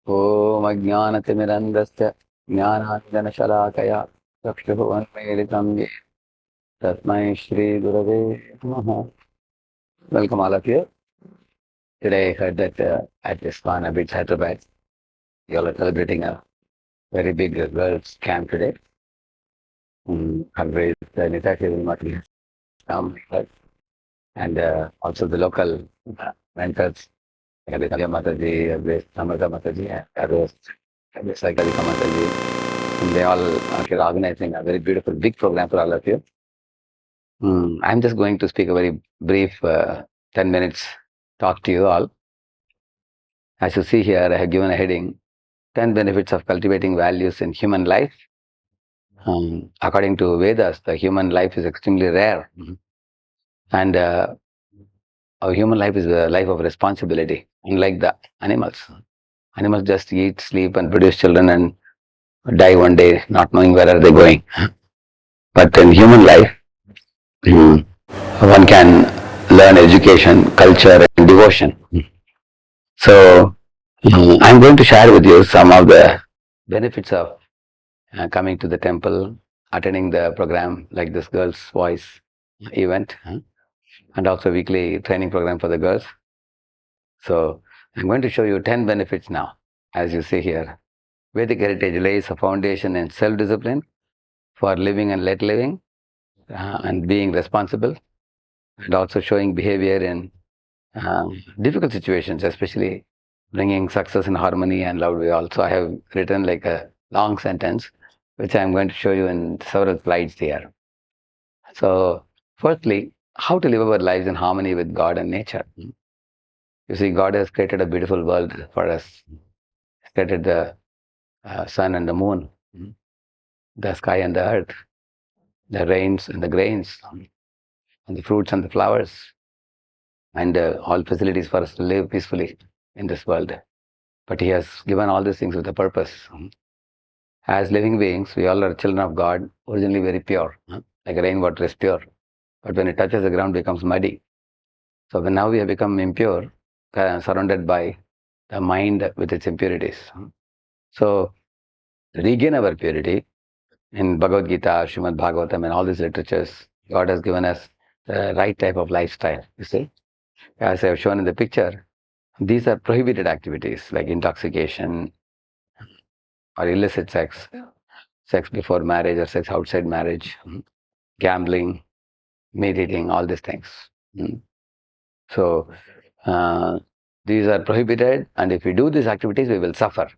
ॐ अज्ञानतिमिरन्धस्य ज्ञानाञ्जनशलाकया चक्षुरुन्मीलितं येन तस्मै श्रीगुरवे नमः. Welcome all of you. Today I heard that at ISKCON, a bit Hyderabad, you all are celebrating a very big girls' camp today. Always Nitashi will not be come, and also the local mentors, Radheshyam Mataji, Samrata Mataji, and Radheshyamdas Mataji. And they all are organizing a very beautiful, big program for all of you. I'm just going to speak a very brief 10 minutes talk to you all. As you see here, I have given a heading, 10 benefits of cultivating values in human life. According to Vedas, the human life is extremely rare. And our human life is a life of responsibility, unlike the animals. Animals just eat, sleep, and produce children and die one day, not knowing where are they going. But in human life, one can learn education, culture, and devotion. So, I'm going to share with you some of the benefits of coming to the temple, attending the program like this girls' voice event, and also weekly training program for the girls. So, I'm going to show you 10 benefits now, as you see here. Vedic heritage lays a foundation in self-discipline for living and let living, and being responsible, and also showing behavior in difficult situations, especially bringing success in harmony and love. Also, I have written like a long sentence, which I'm going to show you in several slides here. So, firstly, how to live our lives in harmony with God and nature. You see, God has created a beautiful world for us. He's created the sun and the moon, the sky and the earth, the rains and the grains, and the fruits and the flowers, and all facilities for us to live peacefully in this world. But He has given all these things with a purpose. As living beings, we all are children of God, originally very pure, like rainwater is pure. But when it touches the ground, it becomes muddy. So when now we have become impure, surrounded by the mind with its impurities. So to regain our purity, in Bhagavad Gita, Srimad Bhagavatam, and all these literatures, God has given us the right type of lifestyle. You see, as I have shown in the picture, these are prohibited activities like intoxication or illicit sex, sex before marriage or sex outside marriage, gambling, meat eating, all these things. So these are prohibited, and if we do these activities, we will suffer.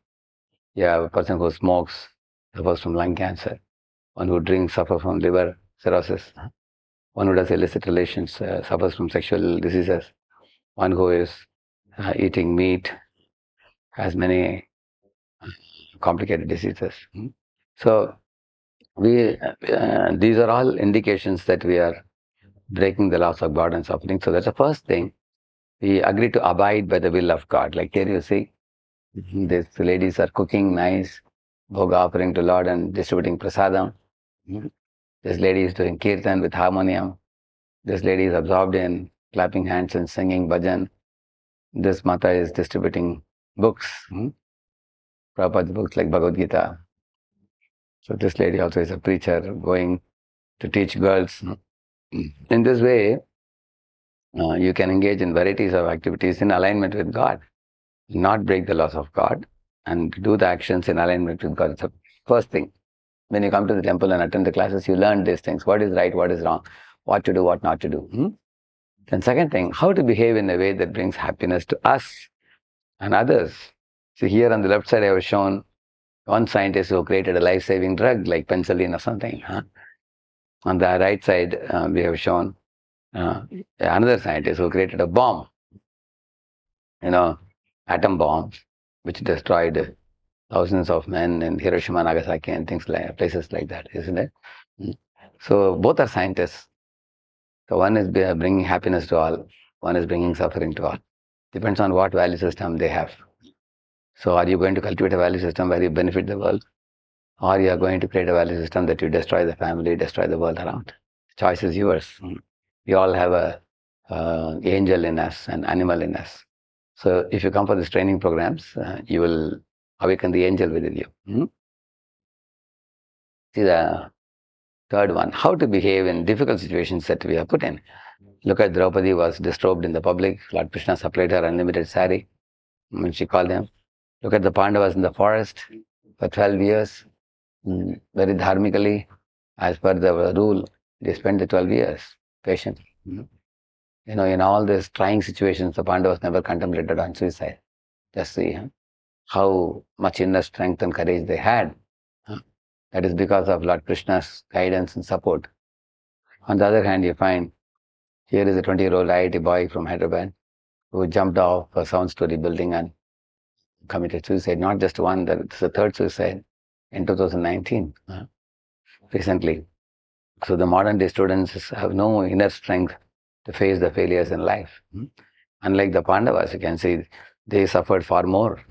You have a person who smokes, suffers from lung cancer. One who drinks, suffers from liver cirrhosis. One who does illicit relations, suffers from sexual diseases. One who is eating meat has many complicated diseases. So these are all indications that we are breaking the laws of God and suffering. So that's the first thing. We agree to abide by the will of God. Like here you see, these ladies are cooking nice, bhoga offering to Lord and distributing prasadam. This lady is doing kirtan with harmonium. This lady is absorbed in clapping hands and singing bhajan. This mata is distributing books, Prabhupada's books like Bhagavad Gita. So this lady also is a preacher going to teach girls. In this way, you can engage in varieties of activities in alignment with God, not break the laws of God, and do the actions in alignment with God. It's the first thing. When you come to the temple and attend the classes, you learn these things. What is right, what is wrong, what to do, what not to do. Then second thing, how to behave in a way that brings happiness to us and others. See, here on the left side, I have shown one scientist who created a life-saving drug like penicillin or something. On the right side, we have shown another scientist who created a bomb, atom bombs, which destroyed thousands of men in Hiroshima, Nagasaki, and things like places like that, isn't it? So both are scientists. So one is bringing happiness to all, one is bringing suffering to all. Depends on what value system they have. So are you going to cultivate a value system where you benefit the world? Or you are going to create a value system that you destroy the family, destroy the world around? The choice is yours. We all have a angel in us, an animal in us. So if you come for these training programs, you will awaken the angel within you. See the third one, how to behave in difficult situations that we are put in. Look at Draupadi was distrobed in the public. Lord Krishna supplied her unlimited sari when she called him. Look at the Pandavas in the forest for 12 years, very dharmically, as per the rule. They spent the 12 years patiently. In all these trying situations, the Pandavas never contemplated on suicide. Just see how much inner strength and courage they had. That is because of Lord Krishna's guidance and support. On the other hand, you find here is a 20-year-old IIT boy from Hyderabad who jumped off a 7-story building and committed suicide. Not just one, that's the third suicide in 2019, recently. So the modern day students have no inner strength to face the failures in life. Unlike the Pandavas, you can see they suffered far more,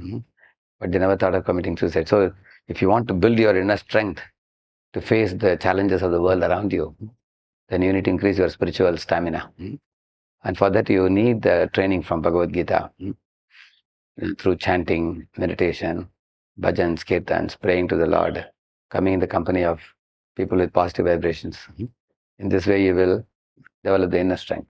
but they never thought of committing suicide. So if you want to build your inner strength to face the challenges of the world around you, then you need to increase your spiritual stamina. And for that, you need the training from Bhagavad Gita through chanting, meditation, bhajans, kirtans, praying to the Lord, coming in the company of people with positive vibrations. In this way, you will develop the inner strength.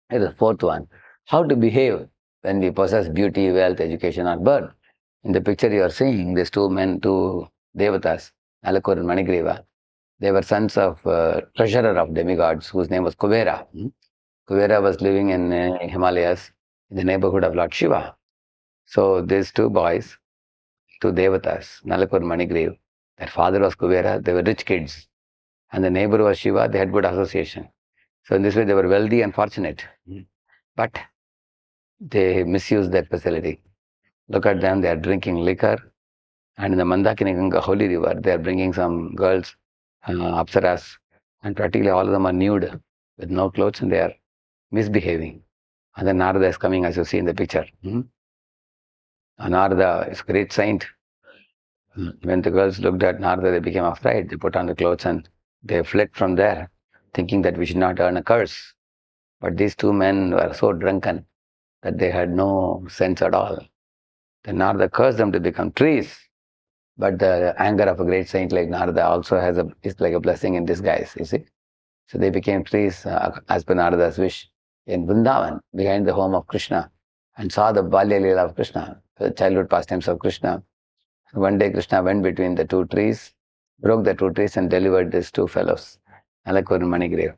Here's the fourth one, how to behave when we possess beauty, wealth, education, or birth. In the picture you are seeing, these two men, two devatas, Alakur and Manigreva, they were sons of treasurer of demigods whose name was Kubera. Kubera was living in Himalayas in the neighborhood of Lord Shiva. So these two boys, two devatas, Nalakur and Manigrev, their father was Kubera, they were rich kids. And the neighbor was Shiva, they had good association. So in this way they were wealthy and fortunate. But they misused that facility. Look at them, they are drinking liquor. And in the Mandakini Ganga holy river, they are bringing some girls, apsaras, and practically all of them are nude with no clothes and they are misbehaving. And then Narada is coming, as you see in the picture. Narada is a great saint. When the girls looked at Narada, they became afraid. They put on the clothes and they fled from there, thinking that we should not earn a curse. But these two men were so drunken that they had no sense at all. Then Narada cursed them to become trees. But the anger of a great saint like Narada also is like a blessing in disguise, you see. So they became trees as per Narada's wish in Vrindavan, behind the home of Krishna, and saw the Balya Leela of Krishna, the childhood pastimes of Krishna. One day Krishna went between the two trees, broke the two trees and delivered these two fellows, Alakur and Manigrave.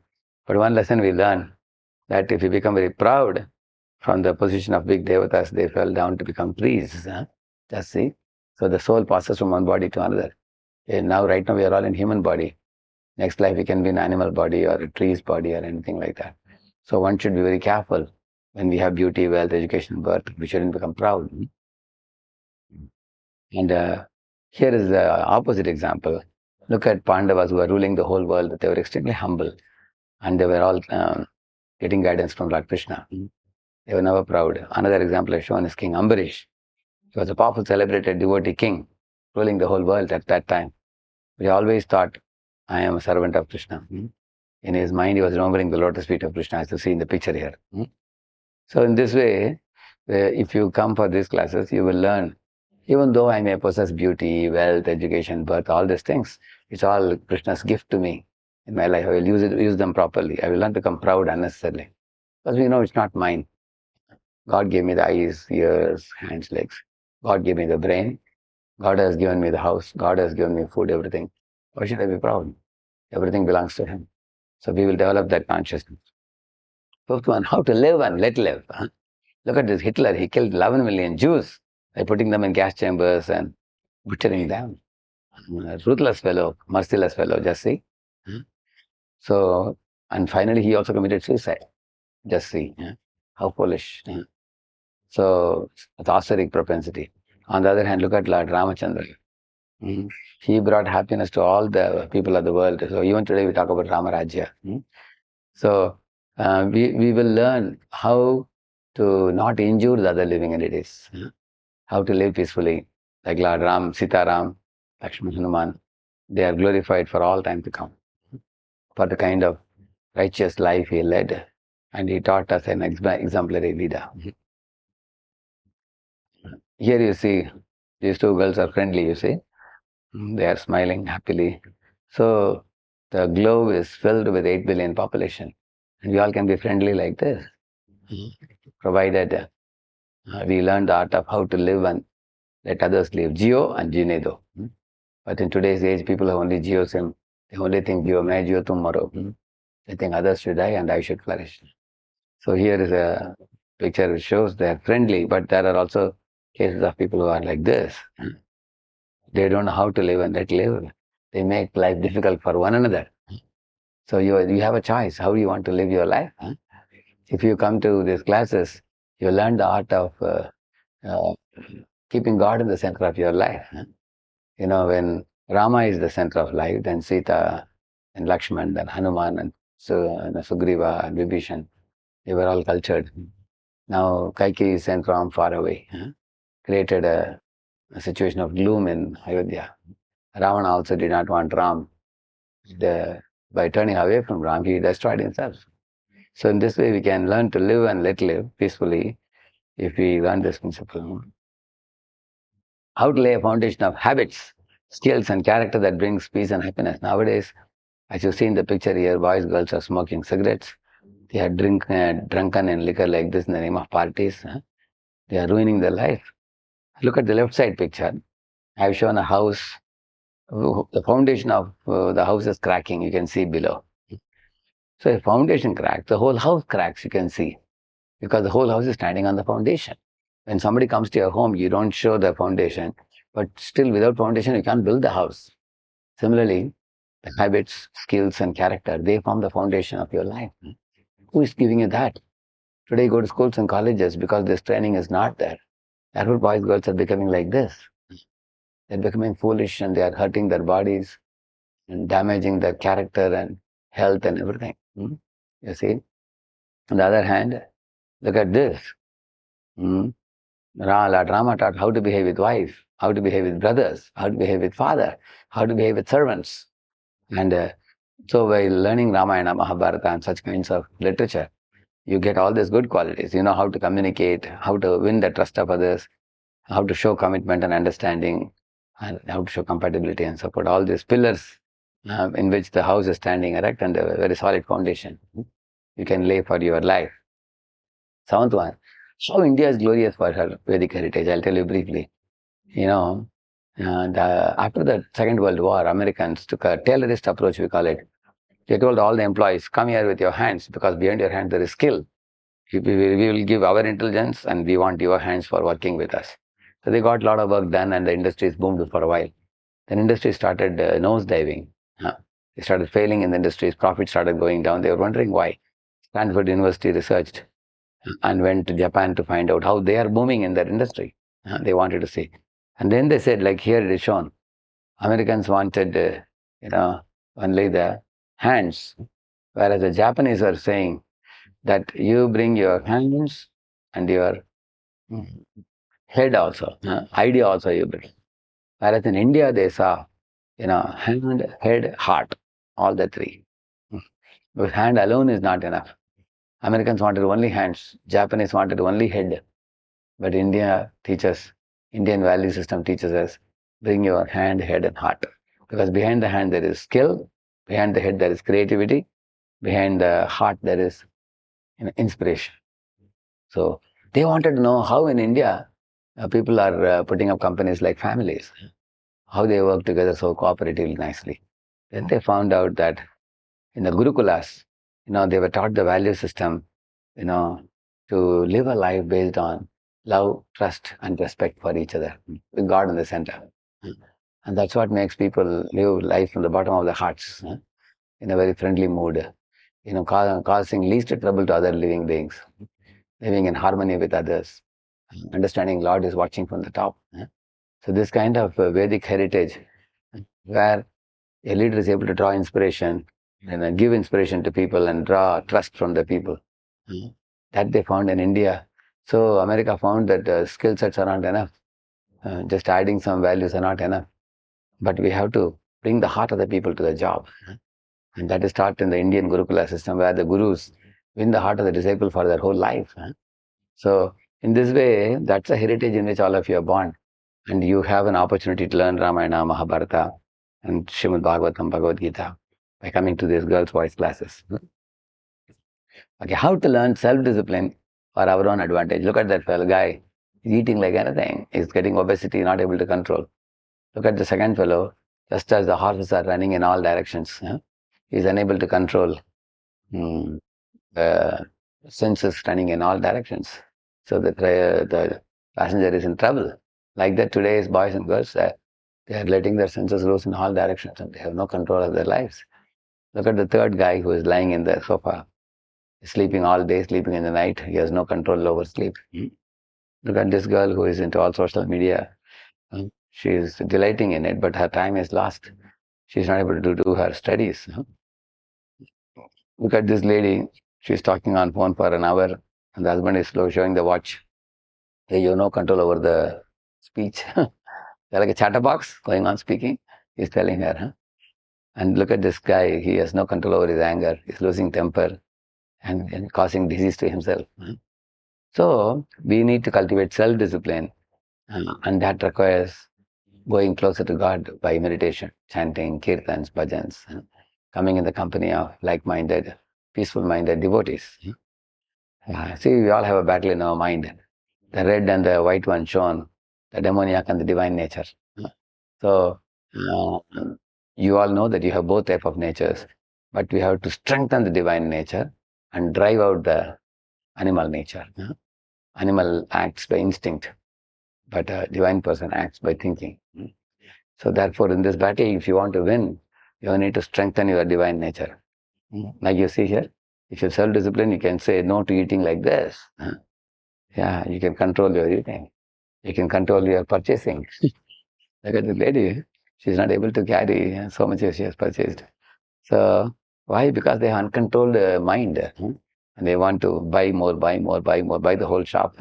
But one lesson we learn, that if you become very proud from the position of big devatas, they fell down to become trees. Just see. So the soul passes from one body to another. And right now we are all in human body. Next life we can be in animal body or a tree's body or anything like that. So one should be very careful when we have beauty, wealth, education, birth. We shouldn't become proud. And here is the opposite example. Look at Pandavas who were ruling the whole world. They were extremely humble and they were all getting guidance from Lord Krishna. They were never proud. Another example I've shown is King Ambarish. He was a powerful, celebrated devotee king ruling the whole world at that time. But he always thought, I am a servant of Krishna. In his mind, he was remembering the lotus feet of Krishna, as you see in the picture here. So in this way, if you come for these classes, you will learn, even though I may possess beauty, wealth, education, birth, all these things, it's all Krishna's gift to me in my life. I will use them properly. I will not become proud unnecessarily. Because we know it's not mine. God gave me the eyes, ears, hands, legs. God gave me the brain. God has given me the house. God has given me food, everything. Why should I be proud? Everything belongs to Him. So we will develop that consciousness. Fifth one, how to live and let live. Look at this Hitler. He killed 11 million Jews by putting them in gas chambers and butchering them. A ruthless fellow, merciless fellow, just see. So, and finally he also committed suicide. Just see. How foolish. So, it's austeric propensity. On the other hand, look at Lord Ramachandra. He brought happiness to all the people of the world. So even today we talk about Ramarajya. So we will learn how to not injure the other living entities, how to live peacefully. Like Lord Ram, Sita Ram, Lakshman, Hanuman, they are glorified for all time to come for the kind of righteous life he led. And he taught us an exemplary Vida. Here you see These two girls are friendly, you see. They are smiling happily. So the globe is filled with 8 billion population. And we all can be friendly like this, provided we learn the art of how to live and let others live. Geo and Ginedo. But in today's age, people have only Geo sim. They only think Geo may, Geo tomorrow. They think others should die and I should flourish. So here is a picture which shows they are friendly, but there are also cases of people who are like this. They don't know how to live and let live. They make life difficult for one another. So you have a choice. How do you want to live your life? If you come to these classes, you learn the art of uh, keeping God in the center of your life. When Rama is the center of life, then Sita and Lakshman, then Hanuman and Sugriva and Vibhishan, they were all cultured. Now Kaikeyi sent Ram far away, created a situation of gloom in Ayodhya. Ravana also did not want Ram. By turning away from Ram, he destroyed himself. So in this way, we can learn to live and let live peacefully if we learn this principle. How to lay a foundation of habits, skills, and character that brings peace and happiness. Nowadays, as you see in the picture here, boys, girls are smoking cigarettes. They are drunken in liquor like this in the name of parties. They are ruining their life. Look at the left side picture. I have shown a house. The foundation of the house is cracking. You can see below. So if foundation cracks, the whole house cracks. You can see because the whole house is standing on the foundation. When somebody comes to your home, you don't show the foundation, but still without foundation, you can't build the house. Similarly, the habits, skills, and character, they form the foundation of your life. Who is giving you that? Today, you go to schools and colleges because this training is not there. Therefore, boys, girls are becoming like this. They're becoming foolish and they are hurting their bodies and damaging their character and health and everything. You see? On the other hand, look at this. Lord Rama taught how to behave with wife, how to behave with brothers, how to behave with father, how to behave with servants. And so by learning Ramayana, Mahabharata and such kinds of literature, you get all these good qualities. You know how to communicate, how to win the trust of others, how to show commitment and understanding, and how to show compatibility and support. All these pillars in which the house is standing erect and a very solid foundation you can lay for your life. Seventh one, how India is glorious for her Vedic heritage. I'll tell you briefly. After the Second World War, Americans took a tailorist approach, we call it. They told all the employees, come here with your hands because behind your hand there is skill. We will give our intelligence and we want your hands for working with us. So they got a lot of work done and the industries boomed for a while. Then industry started nosediving. They started failing in the industries, profits started going down. They were wondering why. Stanford University researched and went to Japan to find out how they are booming in that industry. They wanted to see. And then they said, like here it is shown, Americans wanted, only the hands, whereas the Japanese are saying that you bring your hands and your head also, idea also you bring. Whereas in India, they saw, hand, head, heart, all the three. But hand alone is not enough. Americans wanted only hands, Japanese wanted only head. But Indian value system teaches us, bring your hand, head, and heart. Because behind the hand there is skill, behind the head there is creativity, behind the heart there is inspiration. So they wanted to know how in India people are putting up companies like families, how they work together so cooperatively nicely. Then they found out that in the Gurukulas, they were taught the value system, to live a life based on love, trust, and respect for each other, with God in the center. And that's what makes people live life from the bottom of their hearts, in a very friendly mood, causing least trouble to other living beings, living in harmony with others, understanding Lord is watching from the top. So this kind of Vedic heritage, where a leader is able to draw inspiration and give inspiration to people and draw trust from the people, that they found in India. So America found that skill sets are not enough. Just adding some values are not enough. But we have to bring the heart of the people to the job. And that is taught in the Indian Gurukula system, where the gurus win the heart of the disciple for their whole life. So in this way, that's a heritage in which all of you are born. and you have an opportunity to learn Ramayana, Mahabharata, and Srimad Bhagavatam, Bhagavad Gita by coming to these girls' voice classes. Okay, how to learn self-discipline for our own advantage. Look at that fellow guy. He's eating like anything. He's getting obesity, not able to control. Look at the second fellow. Just as the horses are running in all directions, he's unable to control the senses running in all directions. So the passenger is in trouble. Like that, today's boys and girls, they are letting their senses loose in all directions and they have no control of their lives. Look at the third guy who is lying in the sofa, sleeping all day, sleeping in the night. He has no control over sleep. Look at this girl who is into all social media. She is delighting in it, but her time is lost. She's not able to do her studies. Look at this lady. She's talking on phone for an hour, and the husband is showing the watch. Hey, you have no control over the speech. They're like a chatterbox going on speaking. He's telling her. And look at this guy. He has no control over his anger. He's losing temper and causing disease to himself. So we need to cultivate self-discipline, and that requires going closer to God by meditation, chanting, kirtans, bhajans, coming in the company of like-minded, peaceful-minded devotees. See, we all have a battle in our mind. The red and the white one shown, the demoniac and the divine nature. So you all know that you have both type of natures, but we have to strengthen the divine nature and drive out the animal nature. Animal acts by instinct, but a divine person acts by thinking. So therefore, in this battle, if you want to win, you need to strengthen your divine nature. Like you see here, if you're self-disciplined, you can say no to eating like this. Yeah, you can control your eating. You can control your purchasing. Look at the lady. She's not able to carry so much as she has purchased. So why? Because they have uncontrolled mind. And they want to buy more, buy more, buy more, buy the whole shop.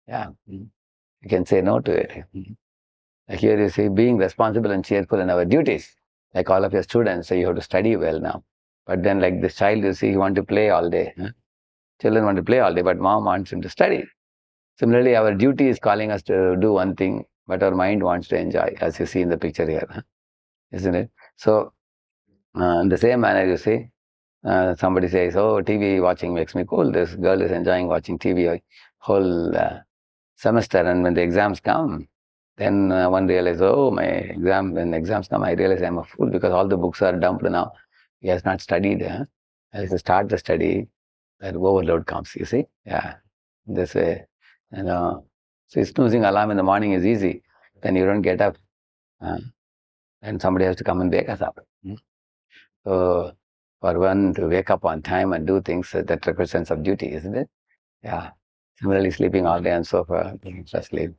Yeah. You can say no to it. Here you see, being responsible and cheerful in our duties. Like all of your students, so you have to study well now. But then like this child, you see, he want to play all day. Children want to play all day, but mom wants him to study. Similarly, our duty is calling us to do one thing, but our mind wants to enjoy, as you see in the picture here. Isn't it? So, in the same manner, you see, somebody says, oh, TV watching makes me cool. This girl is enjoying watching TV whole semester, and when the exams come, then one realizes, oh, when exams come, I realize I'm a fool because all the books are dumped now. He has not studied. I have to start the study, that overload comes, you see? Yeah, this way. So snoozing alarm in the morning is easy. Then you don't get up. And somebody has to come and wake us up. So for one to wake up on time and do things, that requires sense of duty, isn't it? Yeah. Similarly, sleeping all day and so forth, sleep.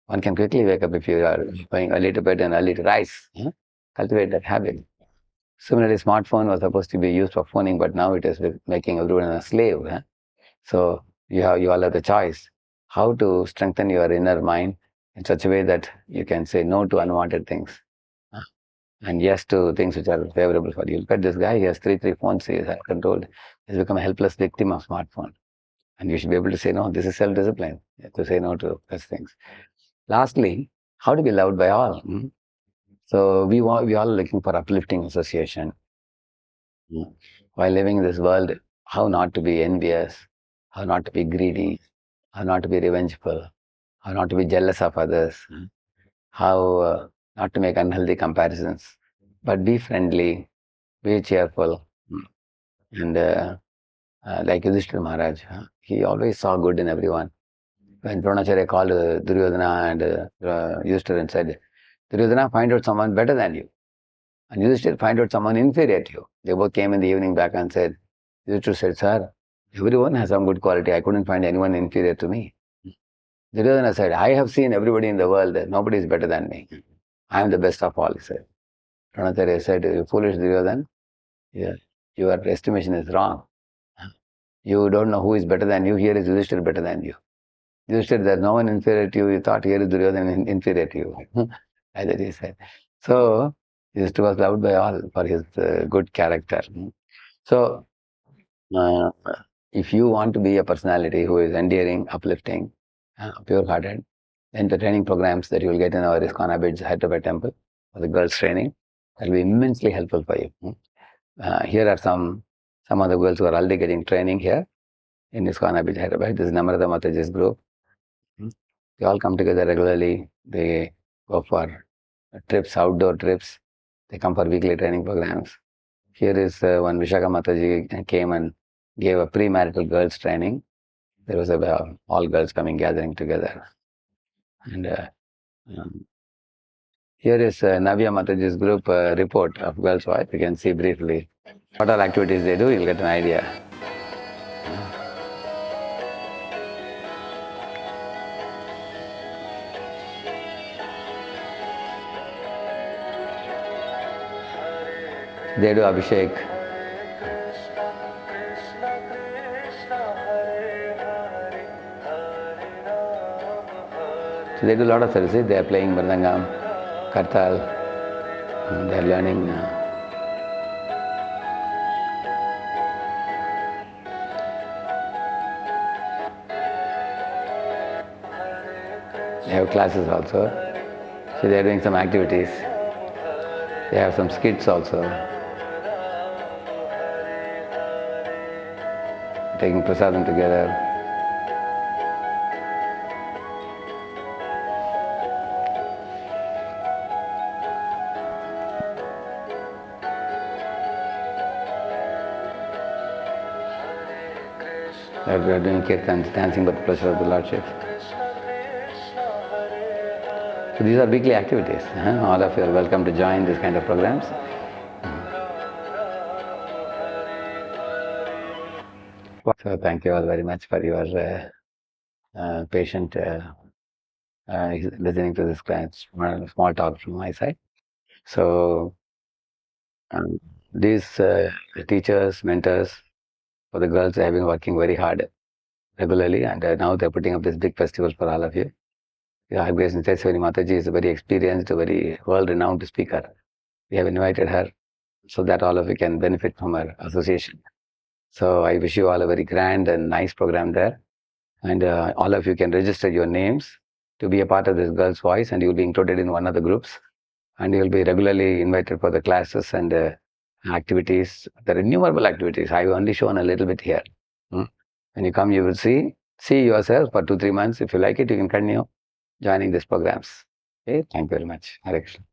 One can quickly wake up if you are going early to bed and early to rise. Cultivate that habit. Similarly, smartphone was supposed to be used for phoning, but now it is making everyone a slave. So you all have the choice how to strengthen your inner mind in such a way that you can say no to unwanted things and yes to things which are favorable for you. Look at this guy, he has three phones, he is uncontrolled. He's become a helpless victim of smartphone. And you should be able to say no. This is self-discipline, to say no to such things. Lastly, how to be loved by all. So we all are looking for uplifting association. While living in this world, how not to be envious, how not to be greedy, how not to be revengeful, how not to be jealous of others, how not to make unhealthy comparisons, but be friendly, be cheerful. And like Yudhishthira Maharaj, he always saw good in everyone. When Dronacharya called Duryodhana and Yudhishthira and said, Duryodhana, find out someone better than you. And Yudhishthira find out someone inferior to you. They both came in the evening back and said, Yudhishthira said, sir, everyone has some good quality. I couldn't find anyone inferior to me. Duryodhana said, I have seen everybody in the world. Nobody is better than me. I am the best of all, he said. Dronacharya said, you foolish Duryodhana, yeah, your estimation is wrong. You don't know who is better than you. Here is Yudhishthira better than you. Yudhishthira, there is no one inferior to you. You thought here is Duryodhana inferior to you. As that he said. So, Yudhishthira was loved by all for his good character. So, if you want to be a personality who is endearing, uplifting, pure-hearted, Then the training programs that you will get in our ISKCON Hyderabad temple for the girls training, that will be immensely helpful for you. Here are some of the girls who are already getting training here in ISKCON Hyderabad. This is Namrata Mataji's group. They all come together regularly. They go for trips, outdoor trips. They come for weekly training programs. Here is one Vishaka Mataji came and gave a premarital girls training. There was all girls gathering together. And here is Navya Mataji's group report of Girls' Voice. You can see briefly what all activities they do. You'll get an idea. They do Abhishek. So they do a lot of services. They are playing Mridangam, Kartal. They are learning. They have classes also. So they are doing some activities. They have some skits also. Taking prasadam together. We are doing kirtans, dancing by the pleasure of the Lordship. So these are weekly activities. All of you are welcome to join this kind of programs. So thank you all very much for your patient listening to this small talk from my side. So these teachers, mentors for the girls have been working very hard regularly, and now they're putting up this big festival for all of you. Hare Krishna Mataji is a very experienced, very world-renowned speaker. We have invited her so that all of you can benefit from her association. So I wish you all a very grand and nice program there. And all of you can register your names to be a part of this Girls' Voice, and you'll be included in one of the groups. And you'll be regularly invited for the classes and activities. There are innumerable activities. I've only shown a little bit here. When you come, you will see yourself for 2-3 months. If you like it, you can continue joining these programs. Okay, thank you very much. Hare Krishna.